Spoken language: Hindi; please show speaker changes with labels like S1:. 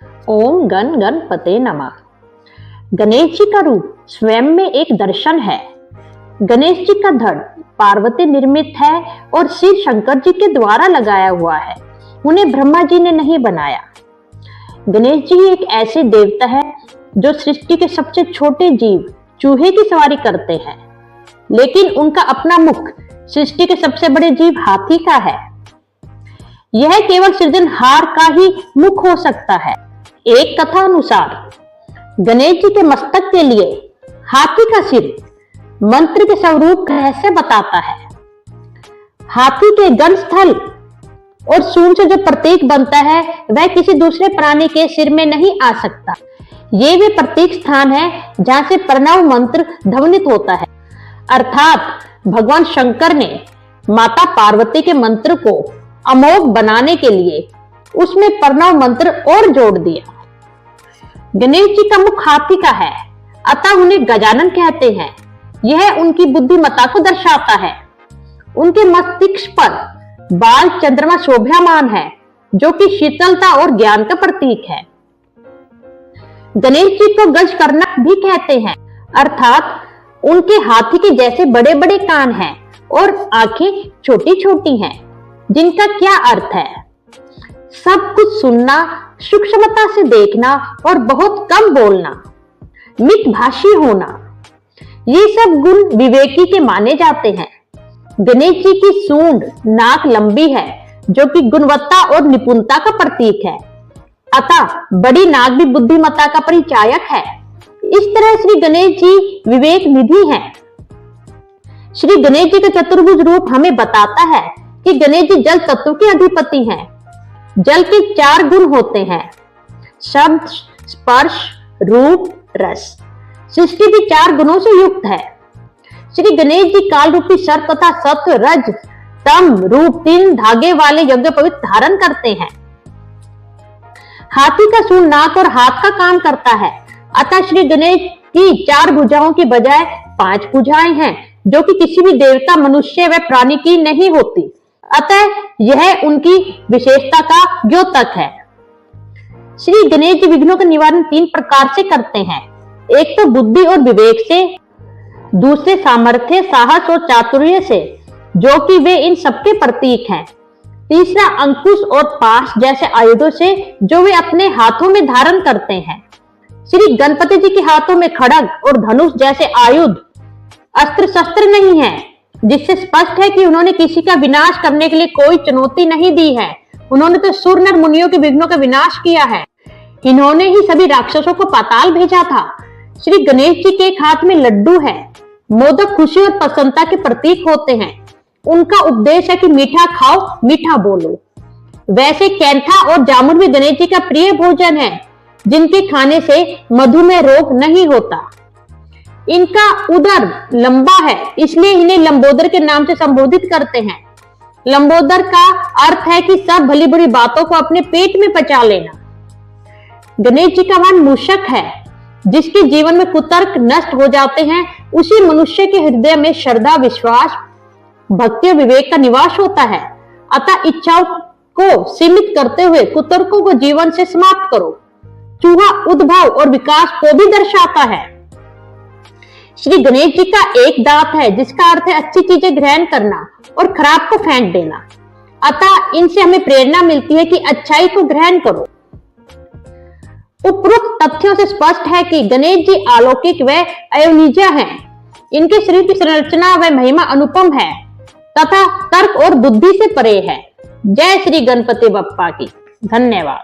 S1: ओम गण गणपते नमः। गणेश जी का रूप स्वयं में एक दर्शन है। गणेश जी का धड़ पार्वती निर्मित है और शिव शंकर जी के द्वारा लगाया हुआ है। उन्हें ब्रह्मा जी ने नहीं बनाया। गणेश जी एक ऐसे देवता है जो सृष्टि के सबसे छोटे जीव चूहे की सवारी करते हैं, लेकिन उनका अपना मुख सृष्टि के सबसे बड़े जीव हाथी का है। यह केवल सृजनहार का ही मुख हो सकता है। एक कथा अनुसार गणेश जी के मस्तक के लिए हाथी का सिर मंत्र के स्वरूप कैसे बताता है। हाथी के गण स्थल और सूंड से जो प्रतीक बनता है वह किसी दूसरे प्राणी के सिर में नहीं आ सकता। ये वे प्रतीक स्थान है जहां से प्रणव मंत्र ध्वनित होता है, अर्थात भगवान शंकर ने माता पार्वती के मंत्र को अमोघ बनाने के लिए उसमें प्रणव मंत्र और जोड़ दिया। गणेश जी का मुख हाथी का है, अतः उन्हें गजानन कहते हैं। यह उनकी बुद्धिमत्ता को दर्शाता है। उनके मस्तिष्क पर बाल चंद्रमा शोभायमान है, जो कि शीतलता और ज्ञान का प्रतीक है। गणेश जी को गज करना भी कहते हैं, अर्थात उनके हाथी के जैसे बड़े बड़े कान हैं और आंखें छोटी छोटी हैं, जिनका क्या अर्थ है? सब कुछ सुनना, सूक्ष्मता से देखना और बहुत कम बोलना, मितभाषी होना, ये सब गुण विवेकी के माने जाते हैं। गणेश जी की सूंड नाक लंबी है, जो कि गुणवत्ता और निपुणता का प्रतीक है, अतः बड़ी नाक भी बुद्धिमत्ता का परिचायक है। इस तरह श्री गणेश जी विवेक निधि हैं। श्री गणेश जी का चतुर्भुज रूप हमें बताता है कि गणेश जी जल तत्व के अधिपति हैं। जल के 4 गुण होते हैं, शब्द, स्पर्श, रूप, रस। सृष्टि भी 4 गुणों से युक्त है। श्री गणेश जी काल रूपी सर्प तथा सत्व, रज, तम रूप 3 धागे वाले यज्ञ पवित्र धारण करते हैं। हाथी का सूंड नाक और हाथ का काम करता है, अतः श्री गणेश की 4 भुजाओं की बजाय 5 भुजाएं हैं, जो कि किसी भी देवता, मनुष्य व प्राणी की नहीं होती। अतः यह उनकी विशेषता का द्योतक है। श्री गणेश जी विघ्नों का निवारण 3 प्रकार से करते हैं। एक तो बुद्धि और विवेक से, दूसरे सामर्थ्य, साहस और चातुर्य से, जो कि वे इन सबके प्रतीक हैं। तीसरा अंकुश और पाश जैसे आयुधों से, जो वे अपने हाथों में धारण करते हैं। श्री गणपति जी के हाथों में खड्ग और धनुष जैसे आयुध, अस्त्र शस्त्र नहीं है, जिससे स्पष्ट है कि उन्होंने किसी का विनाश करने के लिए कोई चुनौती नहीं दी है। उन्होंने तो सुर नर मुनियों के विघ्नों का विनाश किया है। इन्होंने ही सभी राक्षसों को पाताल भेजा था। श्री गणेश जी के एक हाथ में लड्डू है। मोदक खुशी और प्रसन्नता के प्रतीक होते हैं। उनका उपदेश है कि मीठा खाओ, मीठा बोलो। वैसे कैंठा और जामुन भी गणेश जी का प्रिय भोजन है, जिनके खाने से मधुमेह रोग नहीं होता। इनका उदर लंबा है, इसलिए इन्हें लंबोदर के नाम से संबोधित करते हैं। लंबोदर का अर्थ है कि सब भली बुरी बातों को अपने पेट में पचा लेना। गणेश जी का वाहन मूषक है। जिसके जीवन में कुतर्क नष्ट हो जाते हैं, उसी मनुष्य के हृदय में श्रद्धा, विश्वास, भक्ति और विवेक का निवास होता है। अतः इच्छाओं को सीमित करते हुए कुतर्कों को जीवन से समाप्त करो। चूहा उद्भव और विकास को भी दर्शाता है। श्री गणेश जी का एक दांत है, जिसका अर्थ है अच्छी चीजें ग्रहण करना और खराब को फेंक देना। अतः इनसे हमें प्रेरणा मिलती है कि अच्छाई को ग्रहण करो। उपरोक्त तथ्यों से स्पष्ट है कि गणेश जी अलौकिक व अयोनिज हैं। इनके शरीर की संरचना व महिमा अनुपम है तथा तर्क और बुद्धि से परे है। जय श्री गणपति बप्पा की। धन्यवाद।